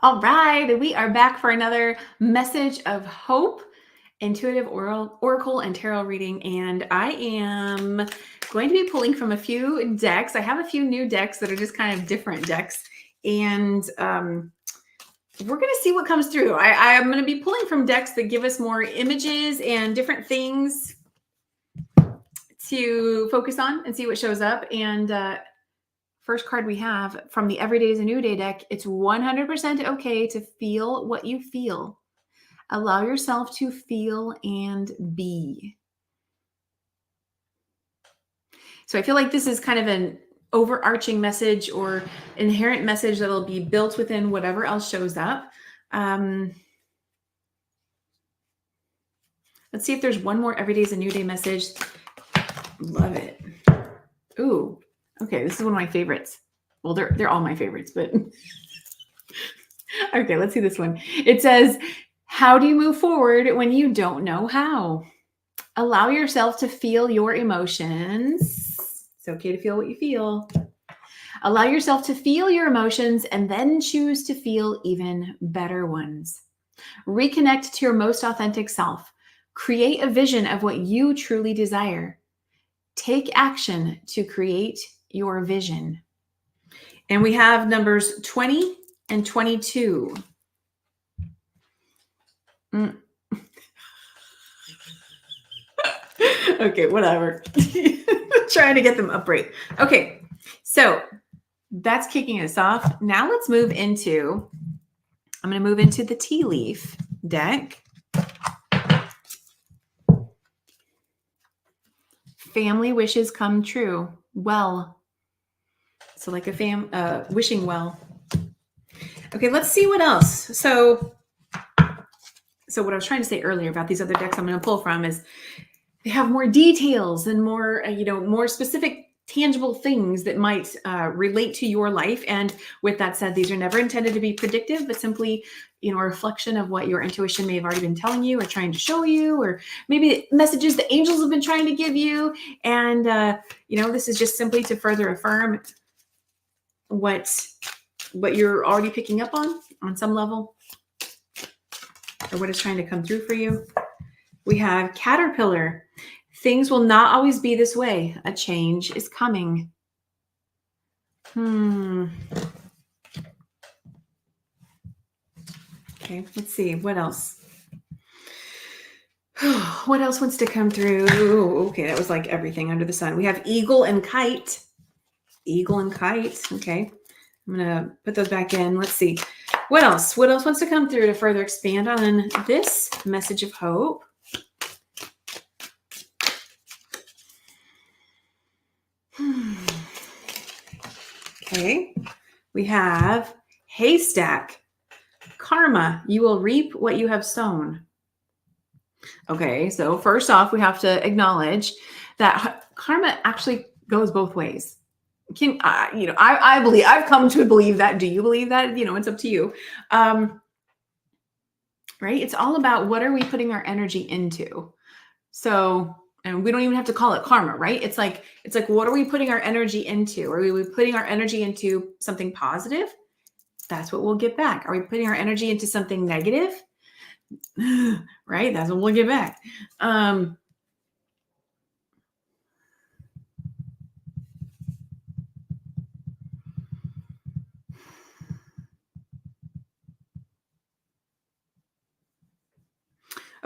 All right, we are back for another message of hope, intuitive oracle and tarot reading. And I am going to be pulling from a few decks. I have a few new decks that are just kind of different decks. And we're going to see what comes through. I'm going to be pulling from decks that give us more images and different things to focus on and see what shows up. And first card we have from the Every Day is a New Day deck. It's 100% okay to feel what you feel. Allow yourself to feel and be. So I feel like this is kind of an overarching message or inherent message that'll be built within whatever else shows up. Let's see if there's one more Every Day is a New Day message. Love it. Ooh. Okay, this is one of my favorites. Well, they're all my favorites, but okay, let's see this one. It says, how do you move forward when you don't know how? Allow yourself to feel your emotions. It's okay to feel what you feel. Allow yourself to feel your emotions and then choose to feel even better ones. Reconnect to your most authentic self. Create a vision of what you truly desire. Take action to create your vision. And we have numbers 20 and 22. Okay, whatever. Trying to get them upright. Okay, so that's kicking us off. Now let's move into, I'm going to move into the tea leaf deck. Family wishes come true. Well. So like a wishing well. Okay, let's see what else. So what I was trying to say earlier about these other decks I'm going to pull from is they have more details and more, more specific, tangible things that might relate to your life. And with that said, these are never intended to be predictive, but simply, a reflection of what your intuition may have already been telling you or trying to show you, or maybe messages the angels have been trying to give you. And, this is just simply to further affirm what you're already picking up on some level, or what is trying to come through for you. We have Caterpillar. Things will not always be this way. A change is coming. Okay, let's see. What else? What else wants to come through? Okay, that was like everything under the sun. We have Eagle and Kite. Eagle and Kite. Okay, I'm going to put those back in. Let's see. What else? What else wants to come through to further expand on this message of hope? Okay, we have Haystack. Karma, you will reap what you have sown. Okay, so first off, we have to acknowledge that karma actually goes both ways. I believe, I've come to believe that. Do you believe that? It's up to you. Right? It's all about what are we putting our energy into. So, and we don't even have to call it karma, right? It's like, what are we putting our energy into? Are we putting our energy into something positive? That's what we'll get back. Are we putting our energy into something negative? Right? That's what we'll get back.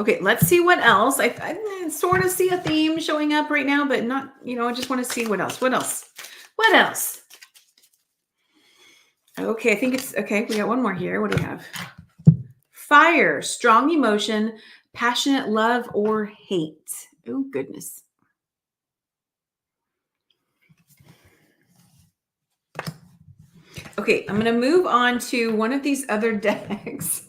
Okay, let's see what else. I sort of see a theme showing up right now, but not, I just want to see what else. What else? Okay, I think it's, okay, we got one more here. What do we have? Fire, strong emotion, passionate love or hate. Oh, goodness. Okay, I'm going to move on to one of these other decks.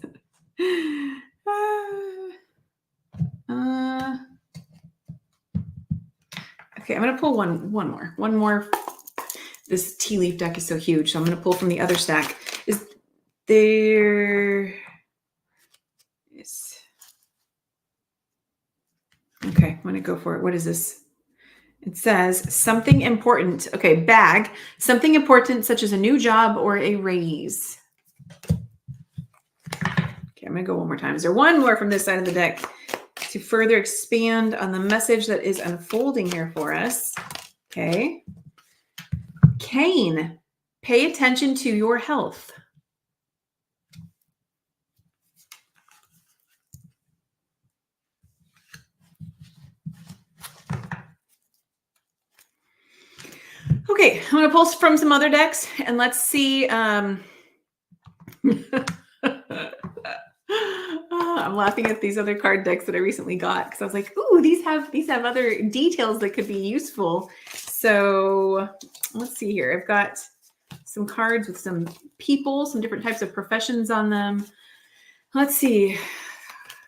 Okay, I'm going to pull one more. This tea leaf deck is so huge, so I'm going to pull from the other stack. Is there... Yes. Okay, I'm going to go for it. What is this? It says something important. Okay, bag. Something important such as a new job or a raise. Okay, I'm going to go one more time. Is there one more from this side of the deck to further expand on the message that is unfolding here for us? Okay. Cain, pay attention to your health. Okay, I'm going to pull from some other decks and let's see. I'm laughing at these other card decks that I recently got because I was like, ooh, these have other details that could be useful. So let's see here. I've got some cards with some people, some different types of professions on them. Let's see.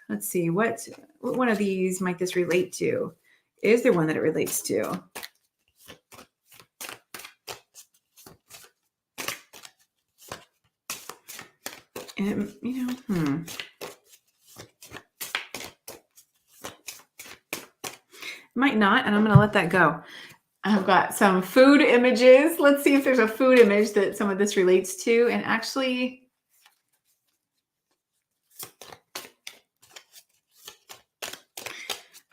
What one of these might this relate to? Is there one that it relates to? Might not, and I'm going to let that go. I've got some food images. Let's see if there's a food image that some of this relates to. And actually,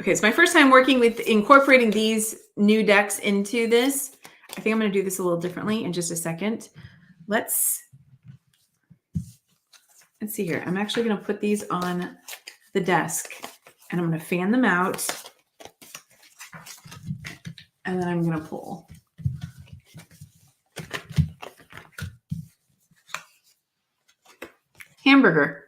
okay, it's my first time working with incorporating these new decks into this. I think I'm going to do this a little differently in just a second. Let's see here. I'm actually going to put these on the desk and I'm going to fan them out. And then I'm going to pull. Hamburger.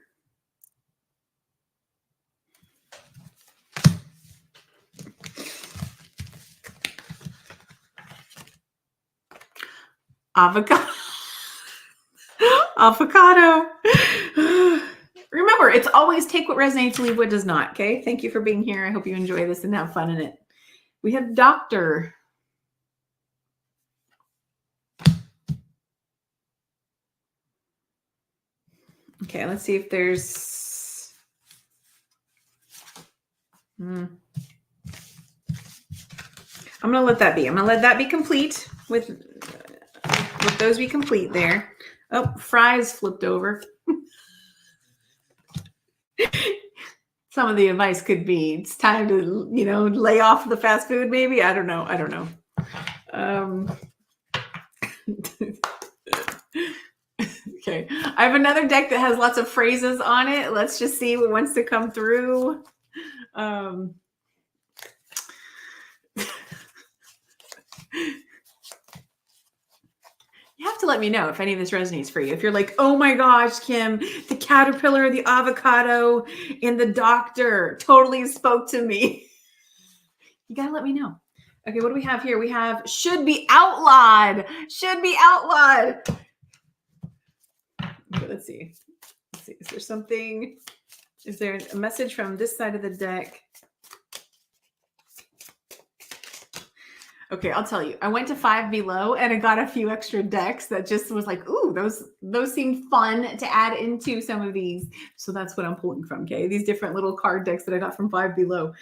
Avocado. Avocado. Remember, it's always take what resonates, leave what does not. Okay. Thank you for being here. I hope you enjoy this and have fun in it. We have doctor. Okay. Let's see if there's. I'm going to let that be. I'm going to let that be complete with those be complete there. Oh, fries flipped over. Some of the advice could be it's time to, lay off the fast food, maybe. I don't know. Okay. I have another deck that has lots of phrases on it. Let's just see what wants to come through. You have to let me know if any of this resonates for you. If you're like, oh my gosh, Kim, the caterpillar, the avocado, and the doctor totally spoke to me. You got to let me know. Okay, what do we have here? We have should be outlawed. Should be outlawed. Okay, let's see. Is there something? Is there a message from this side of the deck? Okay, I'll tell you. I went to Five Below and I got a few extra decks that just was like, ooh, those seem fun to add into some of these. So that's what I'm pulling from, okay? These different little card decks that I got from Five Below.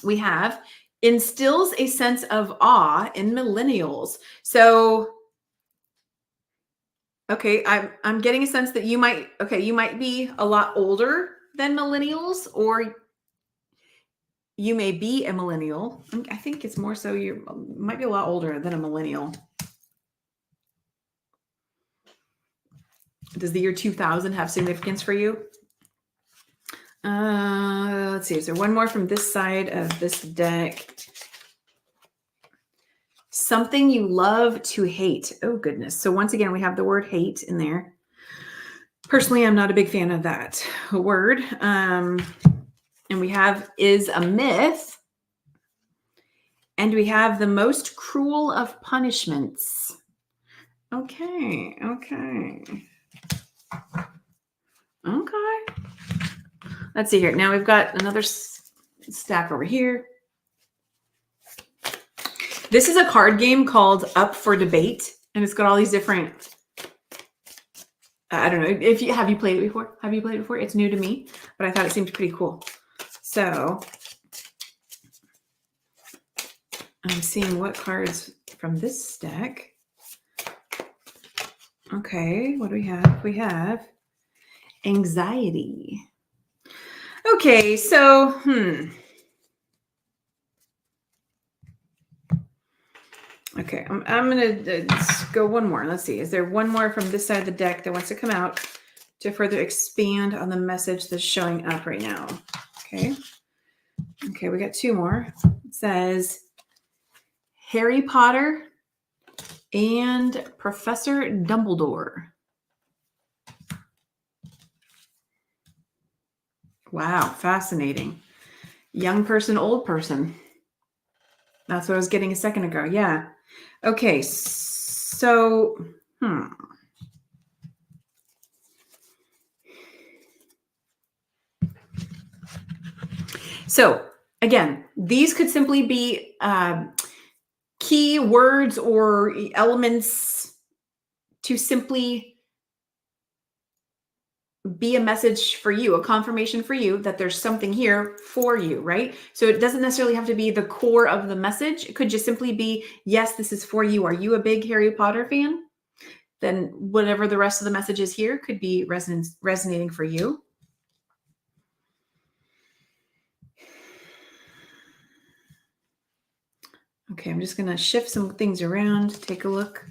We have instills a sense of awe in millennials. So, okay, I'm getting a sense that you might be a lot older than millennials, or you may be a millennial. I think it's more so you might be a lot older than a millennial. Does the year 2000 have significance for you? Let's see. Is there one more from this side of this deck? Something you love to hate. Oh, goodness. So once again, we have the word hate in there. Personally, I'm not a big fan of that word. And we have is a myth. And we have the most cruel of punishments. Okay. Let's see here. Now we've got another stack over here. This is a card game called Up for Debate. And it's got all these different, I don't know. Have you played it before? It's new to me, but I thought it seemed pretty cool. So I'm seeing what cards from this deck. Okay, what do we have? We have Anxiety. Okay, so, Okay, I'm going to go one more. Let's see. Is there one more from this side of the deck that wants to come out to further expand on the message that's showing up right now? Okay. Okay, we got two more. It says Harry Potter and Professor Dumbledore. Wow, fascinating. Young person, old person. That's what I was getting a second ago. Yeah. Okay, so, So again, these could simply be key words or elements to simply be a message for you, a confirmation for you that there's something here for you, right? So it doesn't necessarily have to be the core of the message. It could just simply be, yes, this is for you. Are you a big Harry Potter fan? Then whatever the rest of the message is here could be resonating for you. Okay, I'm just going to shift some things around, take a look.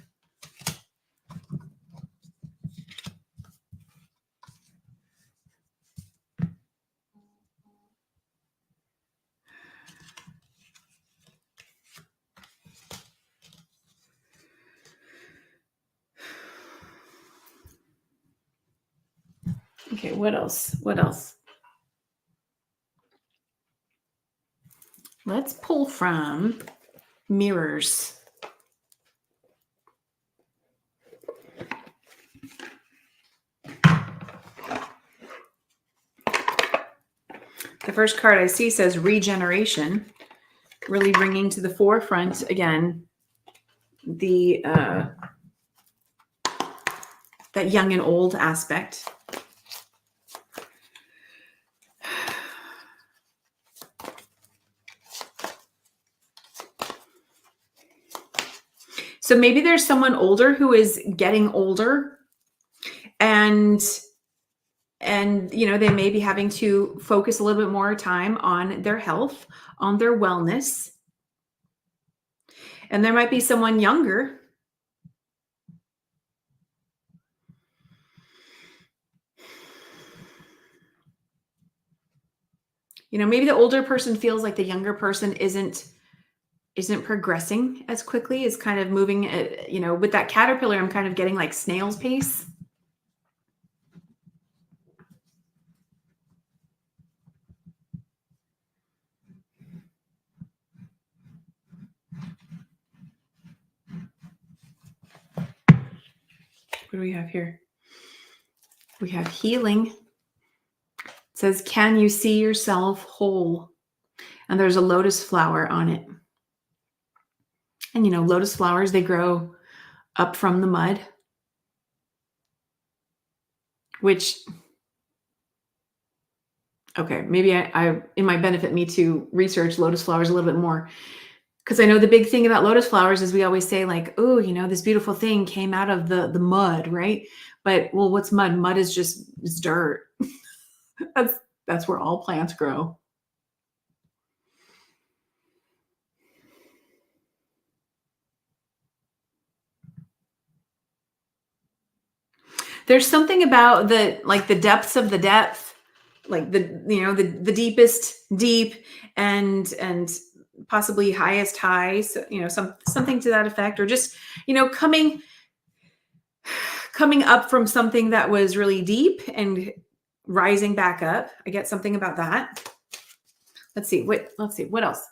Okay, what else? What else? Let's pull from mirrors. The first card I see says regeneration, really bringing to the forefront again the that young and old aspect. So maybe there's someone older who is getting older, and they may be having to focus a little bit more time on their health, on their wellness. And there might be someone younger maybe the older person feels like the younger person isn't progressing as quickly, is kind of moving with that caterpillar. I'm kind of getting like snail's pace. What do we have here? We have healing. It says, can you see yourself whole? And there's a lotus flower on it. And lotus flowers, they grow up from the mud, which, okay, maybe it might benefit me to research lotus flowers a little bit more. Because I know the big thing about lotus flowers is we always say like, oh, this beautiful thing came out of the mud, right? But, well, what's mud? Mud is it's dirt. That's where all plants grow. There's something about the depths of the depth, like the deepest deep and possibly highest high. So, something to that effect, or just, coming up from something that was really deep and rising back up. I get something about that. Let's see what else.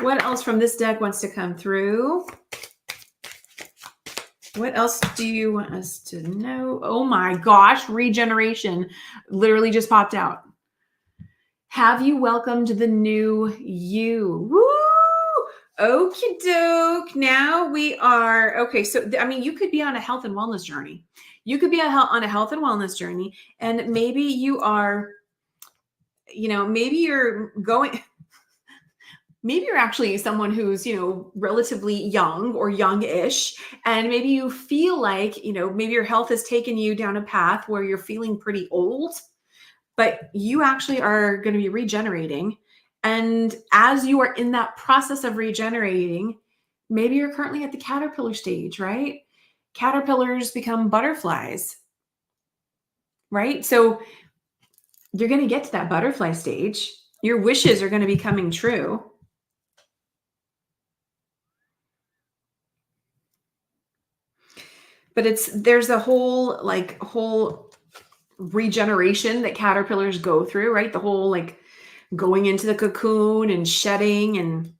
What else from this deck wants to come through? What else do you want us to know? Oh my gosh, regeneration literally just popped out. Have you welcomed the new you? Woo! Okie doke. Now we are, okay, so you could be on a health and wellness journey. You could be on a health and wellness journey, and maybe you are, maybe you're going, maybe you're actually someone who's, relatively young or young-ish, and maybe you feel like, maybe your health has taken you down a path where you're feeling pretty old, but you actually are going to be regenerating. And as you are in that process of regenerating, maybe you're currently at the caterpillar stage, right? Caterpillars become butterflies, right? So you're going to get to that butterfly stage. Your wishes are going to be coming true. But there's a whole regeneration that caterpillars go through, right? The whole like going into the cocoon and shedding and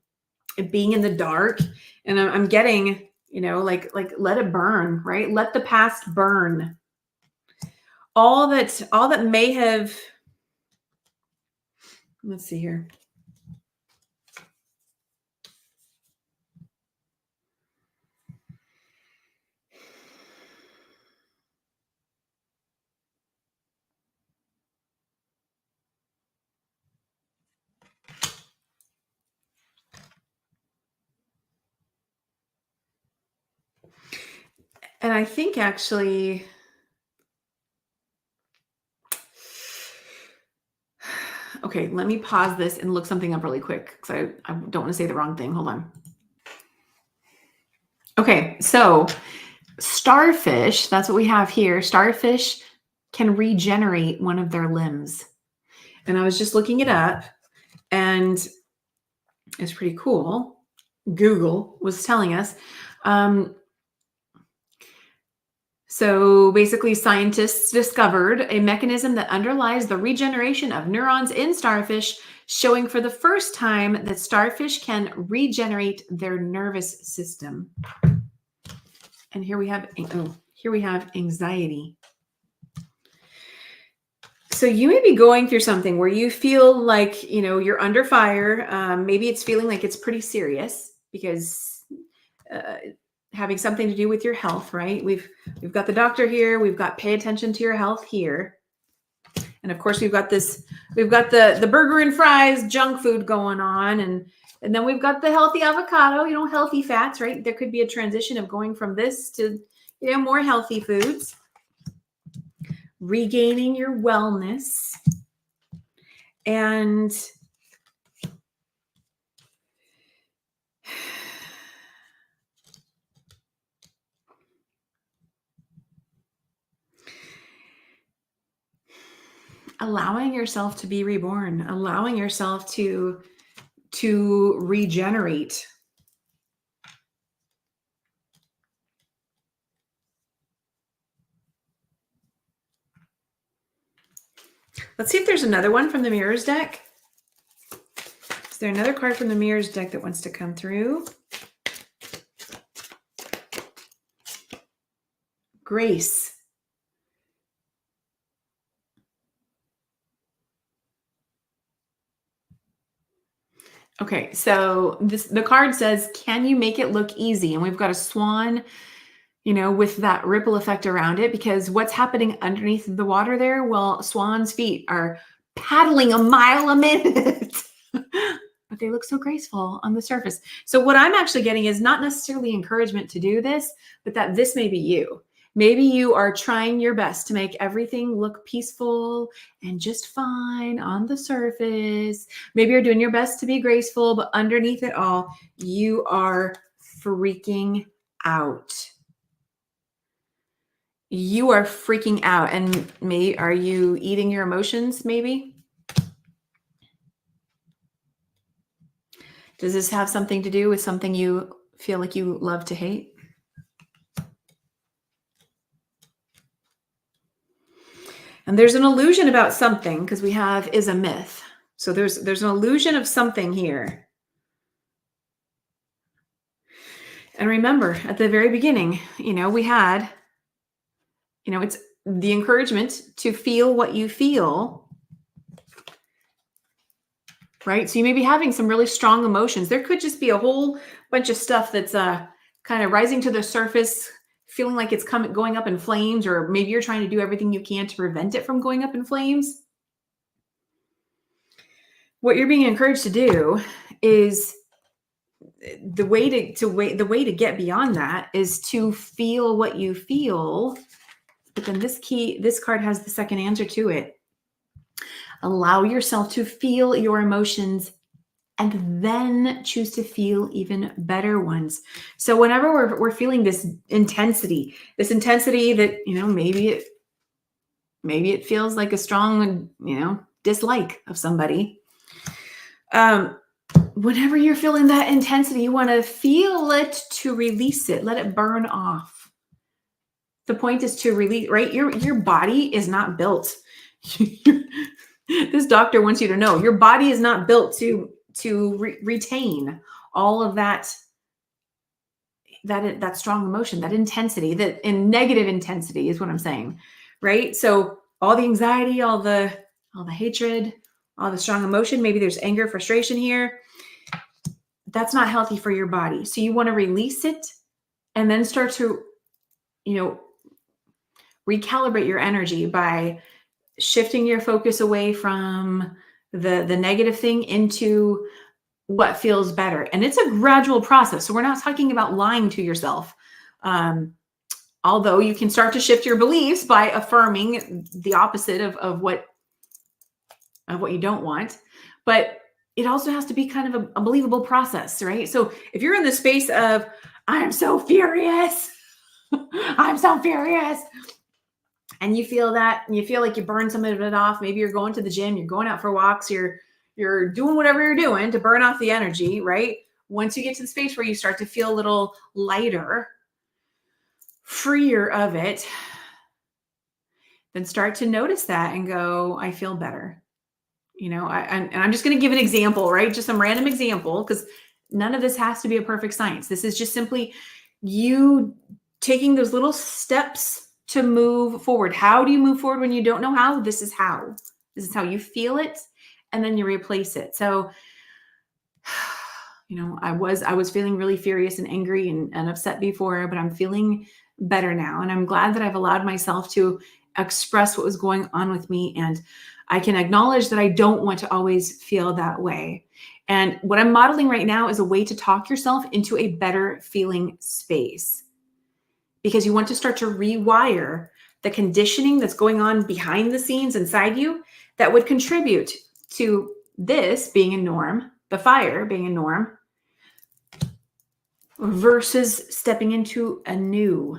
being in the dark. And I'm getting, like let it burn, right? Let the past burn. All that may have, let's see here. And I think actually, okay, let me pause this and look something up really quick because I don't want to say the wrong thing. Hold on. Okay, so starfish, that's what we have here. Starfish can regenerate one of their limbs. And I was just looking it up, and it's pretty cool. Google was telling us. So basically, scientists discovered a mechanism that underlies the regeneration of neurons in starfish, showing for the first time that starfish can regenerate their nervous system. And here we have anxiety. So you may be going through something where you feel like, you're under fire. Maybe it's feeling like it's pretty serious because having something to do with your health, right? We've got the doctor here. We've got pay attention to your health here. And of course, we've got the burger and fries, junk food going on. And then we've got the healthy avocado, healthy fats, right? There could be a transition of going from this to, more healthy foods. Regaining your wellness. And allowing yourself to be reborn, allowing yourself to regenerate. Let's see if there's another one from the Mirrors deck. Is there another card from the Mirrors deck that wants to come through? Grace. Okay, so the card says, can you make it look easy? And we've got a swan, with that ripple effect around it, because what's happening underneath the water there? Well, swan's feet are paddling a mile a minute, but they look so graceful on the surface. So what I'm actually getting is not necessarily encouragement to do this, but that this may be you. Maybe you are trying your best to make everything look peaceful and just fine on the surface. Maybe you're doing your best to be graceful, but underneath it all, you are freaking out. You are freaking out. And are you eating your emotions, maybe? Does this have something to do with something you feel like you love to hate? And there's an illusion about something, because we have is a myth. So there's an illusion of something here. And remember, at the very beginning, we had, it's the encouragement to feel what you feel, right? So you may be having some really strong emotions. There could just be a whole bunch of stuff that's kind of rising to the surface, feeling like it's going up in flames, or maybe you're trying to do everything you can to prevent it from going up in flames. What you're being encouraged to do is the way to get beyond that is to feel what you feel. But then this card has the second answer to it. Allow yourself to feel your emotions and then choose to feel even better ones. So whenever we're feeling this intensity that, maybe it feels like a strong, dislike of somebody. Whenever you're feeling that intensity, you want to feel it to release it, let it burn off. The point is to release, right? Your body is not built. This doctor wants you to know your body is not built to retain all of that strong emotion, that intensity, that in negative intensity is what I'm saying, right? So all the anxiety, all the hatred, all the strong emotion, maybe there's anger, frustration here. That's not healthy for your body. So you want to release it and then start to, recalibrate your energy by shifting your focus away from the negative thing into what feels better. And it's a gradual process. So we're not talking about lying to yourself. Although you can start to shift your beliefs by affirming the opposite of what you don't want. But it also has to be kind of a believable process, right? So if you're in the space of, I'm so furious, I'm so furious, and you feel that, and you feel like you burn some of it off, maybe you're going to the gym, you're going out for walks, you're doing whatever you're doing to burn off the energy, right? Once you get to the space where you start to feel a little lighter, freer of it, then start to notice that and go, I feel better. I'm just going to give an example, right? Just some random example, because none of this has to be a perfect science. This is just simply you taking those little steps to move forward. How do you move forward when you don't know how? This is how. This is how you feel it, and then you replace it. So, I was feeling really furious and angry and upset before, but I'm feeling better now. And I'm glad that I've allowed myself to express what was going on with me. And I can acknowledge that I don't want to always feel that way. And what I'm modeling right now is a way to talk yourself into a better feeling space, because you want to start to rewire the conditioning that's going on behind the scenes inside you that would contribute to this being a norm, the fire being a norm, versus stepping into a new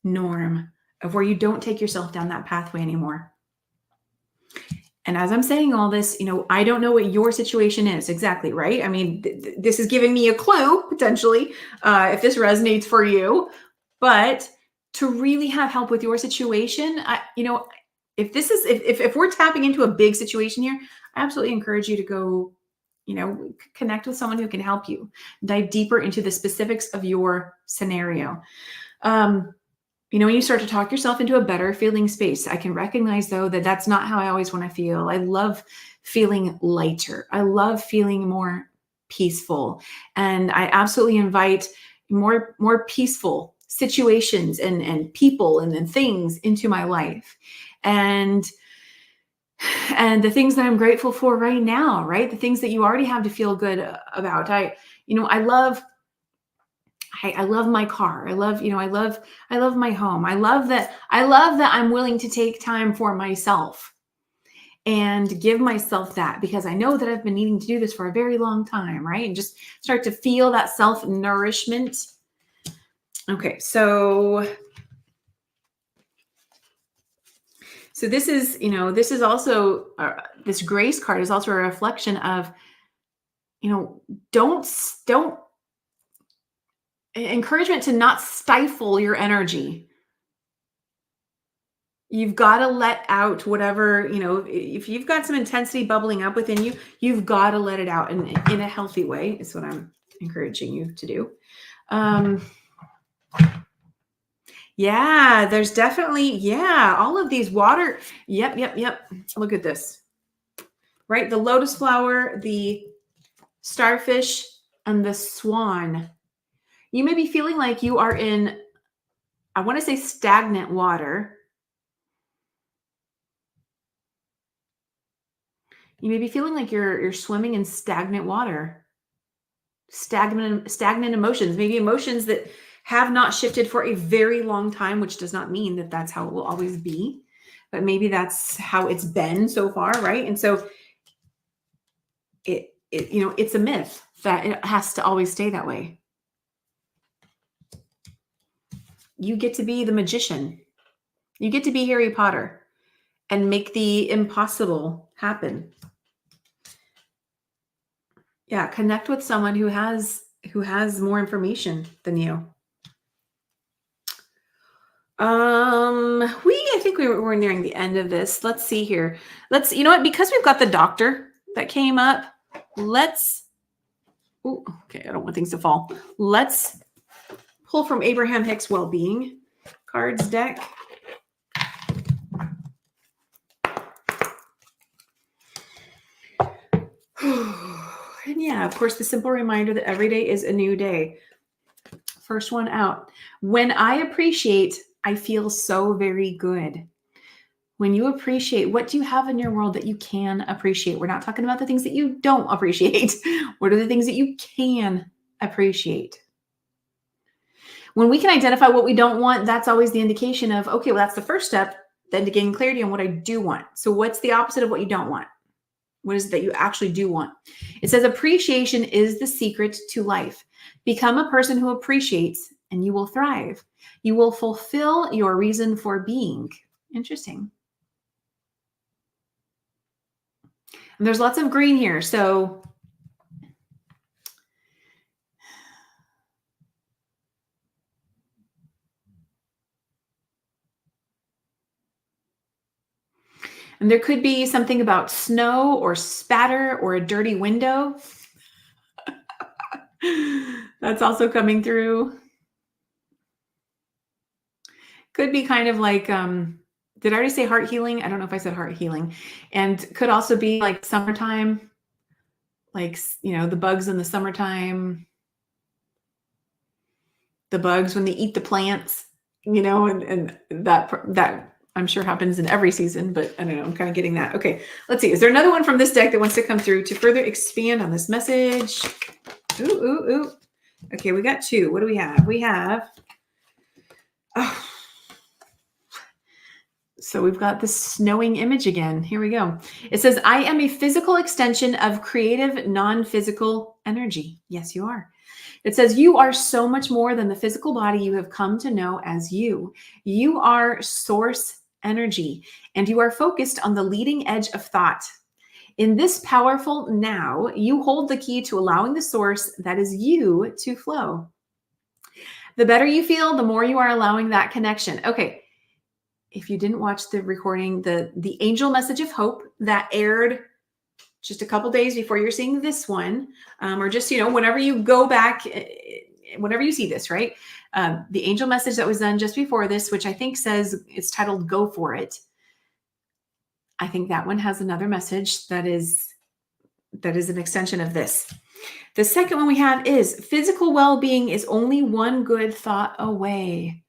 norm of where you don't take yourself down that pathway anymore. And as I'm saying all this, I don't know what your situation is exactly, right? I mean, this is giving me a clue potentially, if this resonates for you. But to really have help with your situation, if we're tapping into a big situation here, I absolutely encourage you to go, connect with someone who can help you dive deeper into the specifics of your scenario. When you start to talk yourself into a better feeling space, I can recognize, though, that that's not how I always want to feel. I love feeling lighter. I love feeling more peaceful. And I absolutely invite more peaceful situations and people and things into my life. And the things that I'm grateful for right now, right? The things that you already have to feel good about. I love my car. I love my home. I love that I'm willing to take time for myself and give myself that, because I know that I've been needing to do this for a very long time, right? And just start to feel that self-nourishment. Okay, so this is also this grace card is also a reflection of, don't encouragement to not stifle your energy. You've got to let out whatever, if you've got some intensity bubbling up within you, you've got to let it out in a healthy way, is what I'm encouraging you to do. Yeah, there's definitely, all of these water. Yep. Look at this, right? The lotus flower, the starfish, and the swan. You may be feeling like you are in, I want to say, stagnant water. You may be feeling like you're swimming in stagnant water. stagnant emotions, maybe emotions that have not shifted for a very long time, which does not mean that that's how it will always be, but maybe that's how it's been so far, right? And so it's a myth that it has to always stay that way. You get to be the magician. You get to be Harry Potter and make the impossible happen. Yeah, connect with someone who has more information than you. I think we're nearing the end of this. Let's see here. You know what? Because we've got the doctor that came up, okay, I don't want things to fall. Let's pull from Abraham Hicks Wellbeing cards deck. And yeah, of course, the simple reminder that every day is a new day. First one out. When I appreciate, I feel so very good. When you appreciate, what do you have in your world that you can appreciate? We're not talking about the things that you don't appreciate. What are the things that you can appreciate? When we can identify what we don't want, that's always the indication of, okay, well, that's the first step then to gain clarity on what I do want. So what's the opposite of what you don't want? What is it that you actually do want? It says appreciation is the secret to life. Become a person who appreciates and you will thrive. You will fulfill your reason for being. Interesting. And there's lots of green here. So and there could be something about snow or spatter or a dirty window. That's also coming through. Could be kind of like, did I already say heart healing? I don't know if I said heart healing. And could also be like summertime, like, the bugs in the summertime, the bugs when they eat the plants, and that I'm sure happens in every season, but I don't know. I'm kind of getting that. Okay, let's see. Is there another one from this deck that wants to come through to further expand on this message? Ooh. Okay, we got two. What do we have? We have, so we've got this snowing image again. Here we go. It says, I am a physical extension of creative, non-physical energy. Yes, you are. It says, you are so much more than the physical body you have come to know as you. You are source energy, and you are focused on the leading edge of thought. In this powerful now, you hold the key to allowing the source that is you to flow. The better you feel, the more you are allowing that connection. Okay. If you didn't watch the recording, the angel message of hope that aired just a couple days before you're seeing this one, or just, whenever you go back, whenever you see this, right? The angel message that was done just before this, which I think says it's titled Go For It. I think that one has another message that is an extension of this. The second one we have is physical well-being is only one good thought away.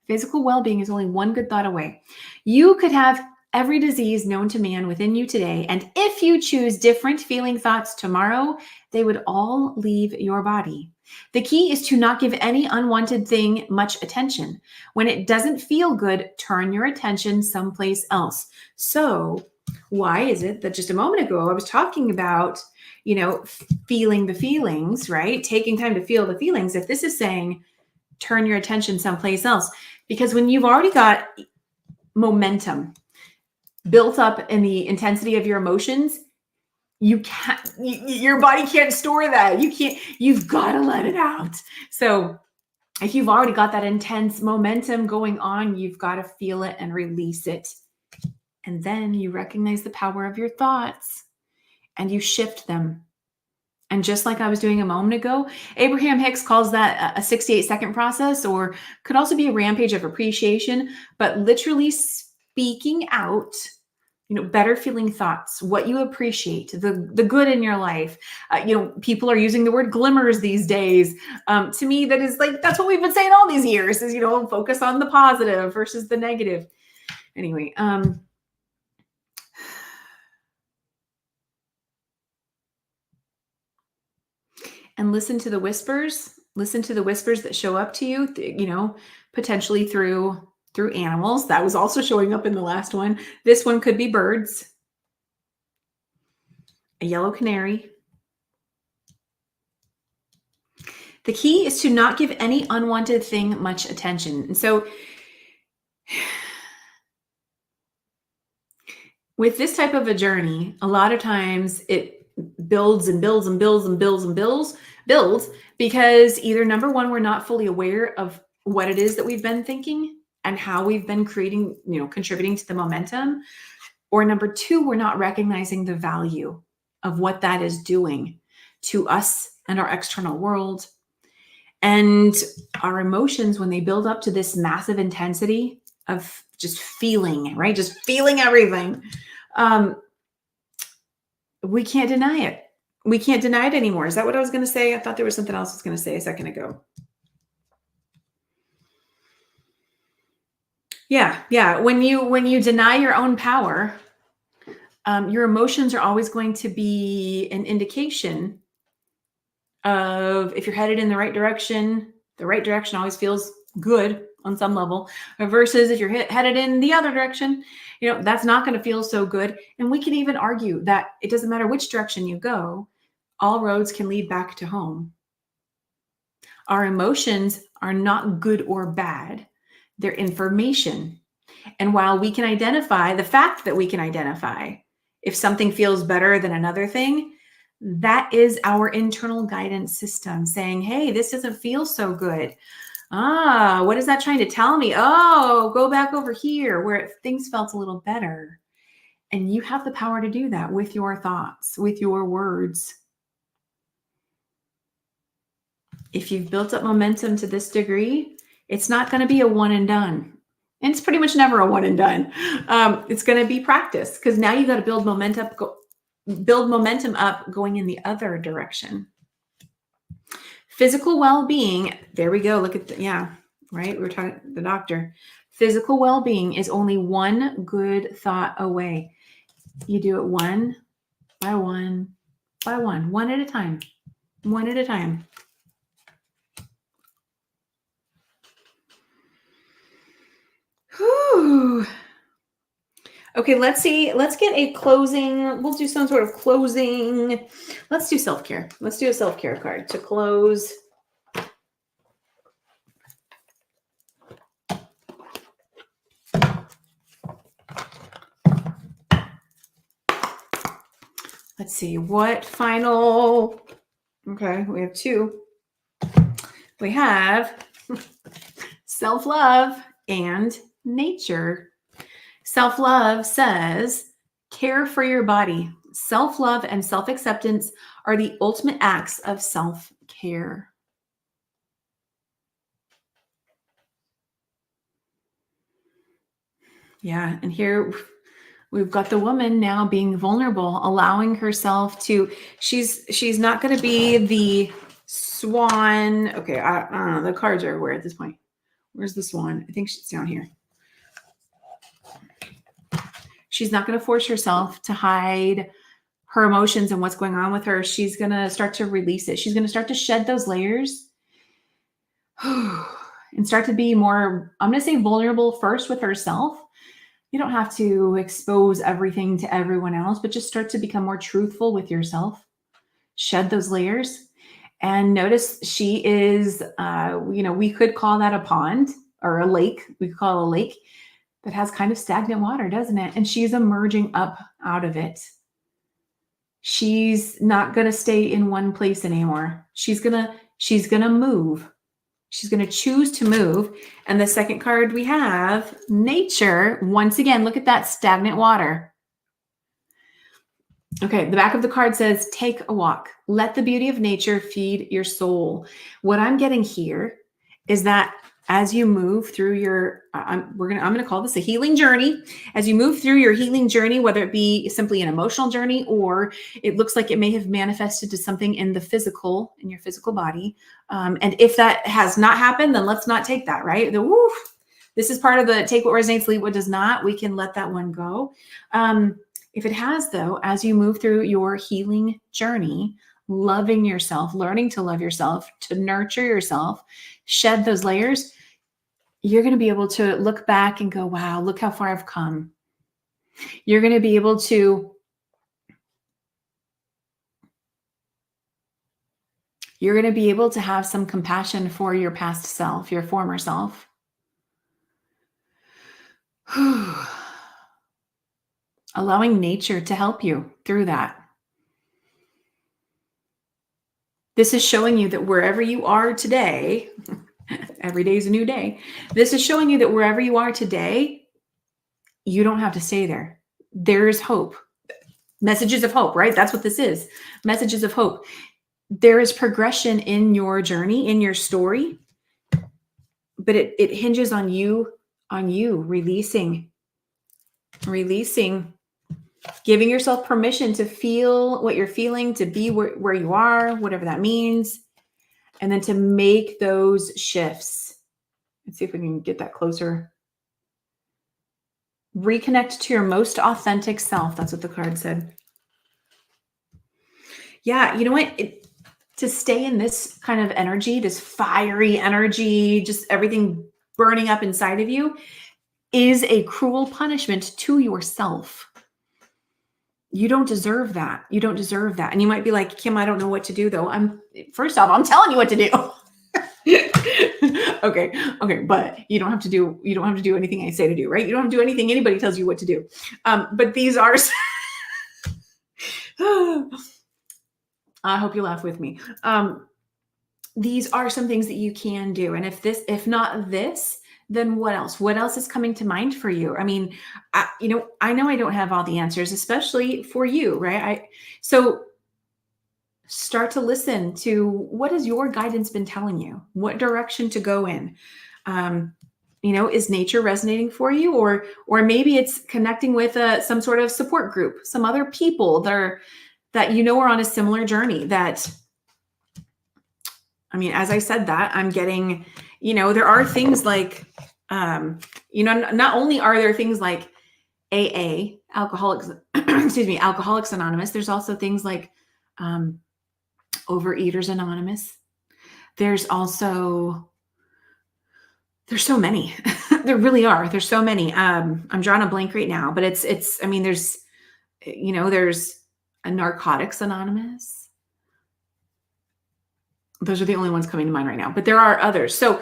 Physical well-being is only one good thought away. You could have every disease known to man within you today, and if you choose different feeling thoughts tomorrow, they would all leave your body. The key is to not give any unwanted thing much attention. When it doesn't feel good, turn your attention someplace else. So why is it that just a moment ago I was talking about, feeling the feelings, right? Taking time to feel the feelings. If this is saying turn your attention someplace else, because when you've already got momentum built up in the intensity of your emotions, your body can't store that. You've got to let it out. So if you've already got that intense momentum going on, you've got to feel it and release it. And then you recognize the power of your thoughts and you shift them. And just like I was doing a moment ago, Abraham Hicks calls that a 68-second process, or could also be a rampage of appreciation, but literally speaking out, better feeling thoughts, what you appreciate, the good in your life. People are using the word glimmers these days. To me, that is like, that's what we've been saying all these years is, focus on the positive versus the negative. Anyway, and listen to the whispers. Listen to the whispers that show up to you, potentially through animals. That was also showing up in the last one. This one could be birds, a yellow canary. The key is to not give any unwanted thing much attention. And so with this type of a journey, a lot of times it builds and builds and builds and builds and builds because either number one, we're not fully aware of what it is that we've been thinking and how we've been creating, contributing to the momentum. Or number two, we're not recognizing the value of what that is doing to us and our external world. And our emotions, when they build up to this massive intensity of just feeling, right? Just feeling everything. We can't deny it. We can't deny it anymore. Is that what I was going to say? I thought there was something else I was going to say a second ago. Yeah. When you deny your own power, your emotions are always going to be an indication of if you're headed in the right direction. The right direction always feels good on some level, versus if you're headed in the other direction, that's not going to feel so good. And we can even argue that it doesn't matter which direction you go, all roads can lead back to home. Our emotions are not good or bad. They're information. And while we can identify, the fact that we can identify if something feels better than another thing, that is our internal guidance system saying, hey, this doesn't feel so good. What is that trying to tell me? Oh, go back over here where things felt a little better. And you have the power to do that with your thoughts, with your words. If you've built up momentum to this degree, it's not going to be a one and done. And it's pretty much never a one and done. It's going to be practice, because now you got to build momentum up going in the other direction. Physical well-being, there we go. Look at right? We were talking the doctor. Physical well-being is only one good thought away. You do it one by one by one at a time. One at a time. Whew. Okay, let's see. Let's get a closing. We'll do some sort of closing. Let's do self-care. Let's do a self-care card to close. Let's see. What final? Okay, we have two. We have self-love and nature. Self-love says, care for your body. Self-love and self-acceptance are the ultimate acts of self-care. Yeah, and here we've got the woman now being vulnerable, allowing herself to, she's not going to be the swan. Okay, I don't know. The cards are everywhere at this point. Where's the swan? I think she's down here. She's not going to force herself to hide her emotions and what's going on with her. She's going to start to release it. She's going to start to shed those layers and start to be more, I'm going to say vulnerable first with herself. You don't have to expose everything to everyone else, but just start to become more truthful with yourself. Shed those layers and notice she is, we could call that a pond or a lake. We could call it a lake that has kind of stagnant water, doesn't it? And she's emerging up out of it. She's not going to stay in one place anymore. She's going to move. She's going to choose to move. And the second card we have, nature. Once again, look at that stagnant water. Okay, the back of the card says, take a walk. Let the beauty of nature feed your soul. What I'm getting here is that as you move through your, I'm going to call this a healing journey. As you move through your healing journey, whether it be simply an emotional journey, or it looks like it may have manifested to something in the physical, in your physical body. And if that has not happened, then let's not take that, right? This is part of the take what resonates, leave what does not. We can let that one go. If it has, though, as you move through your healing journey, loving yourself, learning to love yourself, to nurture yourself, shed those layers, you're going to be able to look back and go, wow, look how far I've come. You're going to be able to have some compassion for your past self, your former self. Allowing nature to help you through that. This is showing you that wherever you are today, every day is a new day. This is showing you that wherever you are today, you don't have to stay there. There's hope. Messages of hope, right? That's what this is. Messages of hope. There is progression in your journey, in your story, but it hinges on you releasing, giving yourself permission to feel what you're feeling, to be where you are, whatever that means, and then to make those shifts. Let's see if we can get that closer. Reconnect to your most authentic self. That's what the card said. Yeah, you know what? To stay in this kind of energy, this fiery energy, just everything burning up inside of you, is a cruel punishment to yourself. You don't deserve that. You don't deserve that. And you might be like, Kim, I don't know what to do though. First off, I'm telling you what to do. Okay. But you don't have to do anything I say to do, right? You don't have to do anything anybody tells you what to do. But these are, I hope you laugh with me. These are some things that you can do. And if not this, then what else? What else is coming to mind for you? I mean, I know I don't have all the answers, especially for you, right? So start to listen to what has your guidance been telling you? What direction to go in? Is nature resonating for you, or maybe it's connecting with some sort of support group, some other people that are on a similar journey. As I said that, I'm getting, there are things like, not only are there things like AA, Alcoholics Anonymous, there's also things like Overeaters Anonymous. There's so many. There really are. There's so many. I'm drawing a blank right now, but there's a Narcotics Anonymous. Those are the only ones coming to mind right now, but there are others. So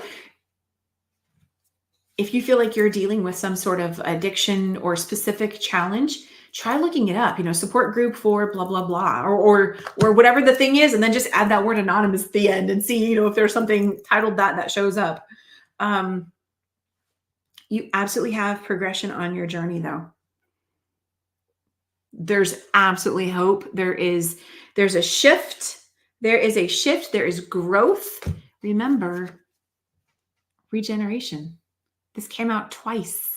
if you feel like you're dealing with some sort of addiction or specific challenge, try looking it up, support group for blah, blah, blah, or whatever the thing is. And then just add that word anonymous at the end and see, if there's something titled that shows up. You absolutely have progression on your journey though. There's absolutely hope. There's a shift. There is a shift. There is growth. Remember, regeneration. This came out twice.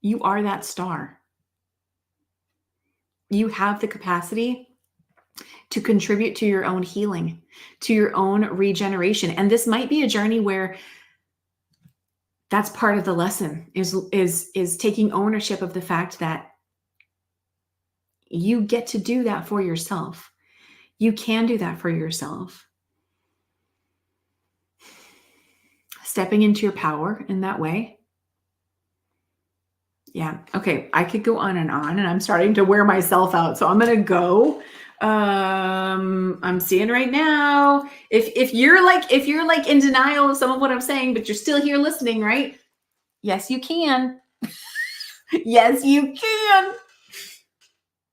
You are that star. You have the capacity to contribute to your own healing, to your own regeneration. And this might be a journey where that's part of the lesson is taking ownership of the fact that you get to do that for yourself. You can do that for yourself. Stepping into your power in that way. Yeah. Okay. I could go on, and I'm starting to wear myself out. So I'm going to go. I'm seeing right now, if you're like in denial of some of what I'm saying, but you're still here listening, right? Yes, you can. Yes, you can.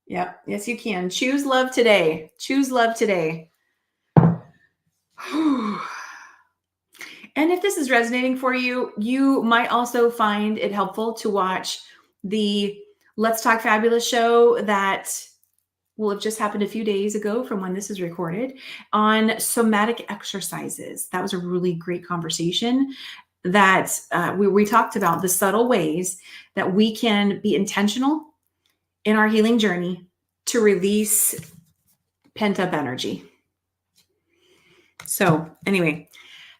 Yeah. Yes, you can. Choose love today. Choose love today. And if this is resonating for you, you might also find it helpful to watch the Let's Talk Fabulous show that will have just happened a few days ago from when this is recorded on somatic exercises. That was a really great conversation that we talked about the subtle ways that we can be intentional in our healing journey to release pent-up energy. So anyway,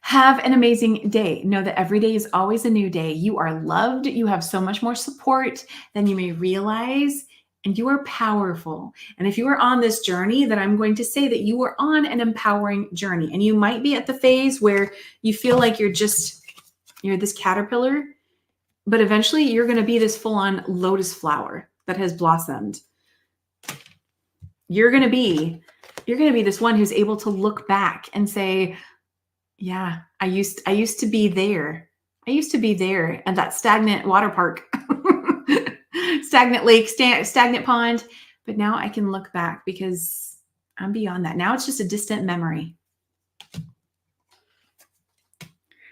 have an amazing day. Know that every day is always a new day. You are loved. You have so much more support than you may realize. and you are powerful. And if you are on this journey, then I'm going to say that you are on an empowering journey. And you might be at the phase where you feel like you're this caterpillar, but eventually you're going to be this full-on lotus flower that has blossomed. You're going to be this one who's able to look back and say, yeah, I used to be there. I used to be there at that stagnant water park, stagnant lake, stagnant pond. But now I can look back because I'm beyond that. Now it's just a distant memory.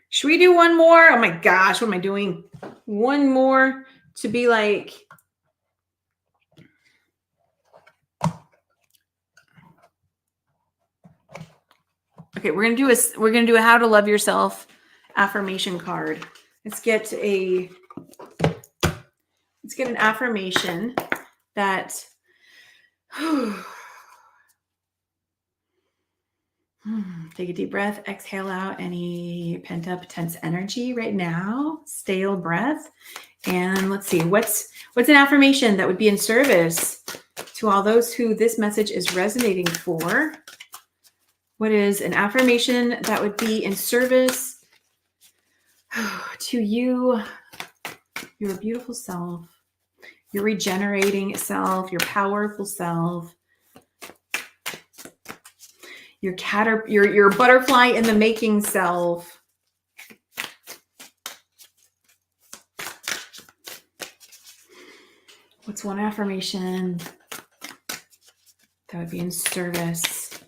Should we do one more? Oh my gosh, what am I doing? One more to be like, okay, we're gonna do a how to love yourself affirmation card. Let's get an affirmation that take a deep breath, exhale out any pent up tense energy right now, stale breath. And let's see, what's an affirmation that would be in service to all those who this message is resonating for? What is an affirmation that would be in service to you, your beautiful self, your regenerating self, your powerful self, your butterfly in the making self? What's one affirmation that would be in service?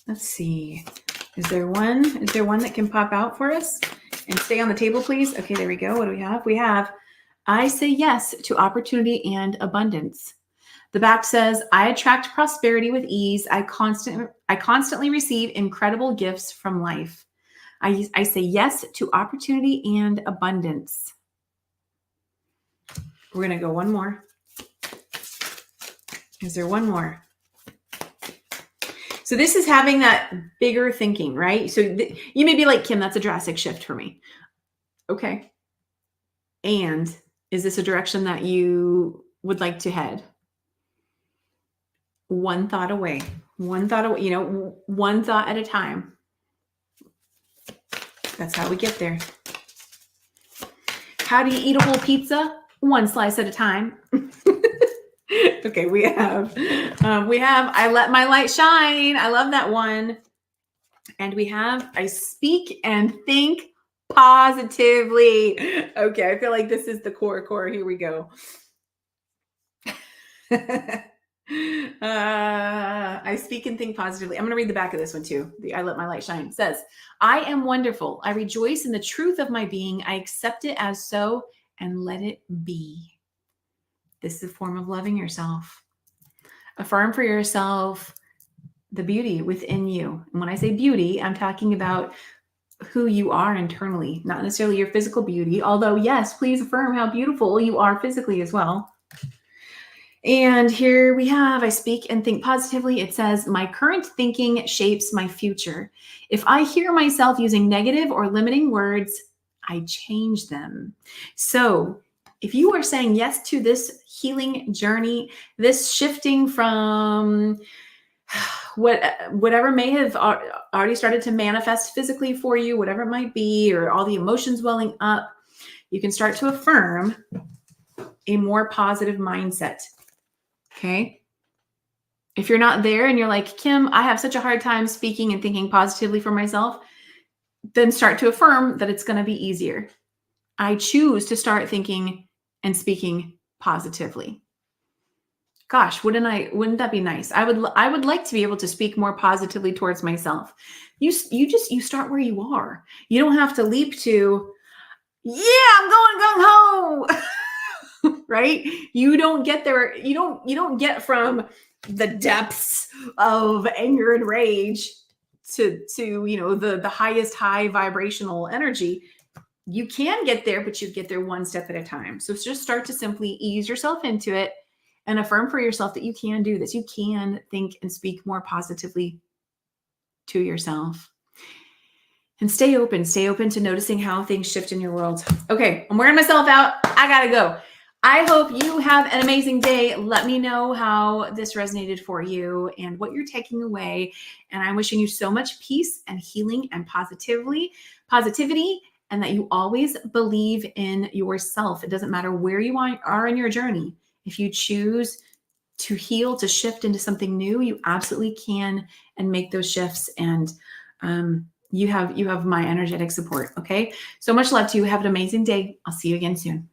Let's see. Is there one that can pop out for us and stay on the table, please? Okay, there we go. What do we have? We have, I say yes to opportunity and abundance. The back says, I attract prosperity with ease. I constantly receive incredible gifts from life. I say yes to opportunity and abundance. We're going to go one more. Is there one more? So this is having that bigger thinking, right? So you may be like, Kim, that's a drastic shift for me. Okay. And is this a direction that you would like to head? One thought away, one thought at a time. That's how we get there. How do you eat a whole pizza? One slice at a time. Okay, we have, I let my light shine. I love that one. And we have, I speak and think positively. Okay, I feel like this is the core. Here we go. I speak and think positively. I'm going to read the back of this one too. I let my light shine. It says, I am wonderful. I rejoice in the truth of my being. I accept it as so and let it be. This is a form of loving yourself. Affirm for yourself the beauty within you. And when I say beauty, I'm talking about who you are internally, not necessarily your physical beauty. Although, yes, please affirm how beautiful you are physically as well. And here we have, I speak and think positively. It says, my current thinking shapes my future. If I hear myself using negative or limiting words, I change them. So if you are saying yes to this healing journey, this shifting from whatever may have already started to manifest physically for you, whatever it might be, or all the emotions welling up, you can start to affirm a more positive mindset. Okay. If you're not there and you're like, Kim, I have such a hard time speaking and thinking positively for myself, then start to affirm that it's going to be easier. I choose to start thinking and speaking positively. Gosh, wouldn't that be nice? I would like to be able to speak more positively towards myself. You start where you are. You don't have to leap to, yeah, I'm going gung ho. Right? You don't get there. You don't get from the depths of anger and rage to the highest high vibrational energy. You can get there, but you get there one step at a time. So just start to simply ease yourself into it and affirm for yourself that you can do this. You can think and speak more positively to yourself. And stay open to noticing how things shift in your world. Okay, I'm wearing myself out. I gotta go. I hope you have an amazing day. Let me know how this resonated for you and what you're taking away. And I'm wishing you so much peace and healing and positivity, and that you always believe in yourself. It doesn't matter where you are in your journey. If you choose to heal, to shift into something new, you absolutely can and make those shifts. And you have my energetic support. Okay. So much love to you. Have an amazing day. I'll see you again soon.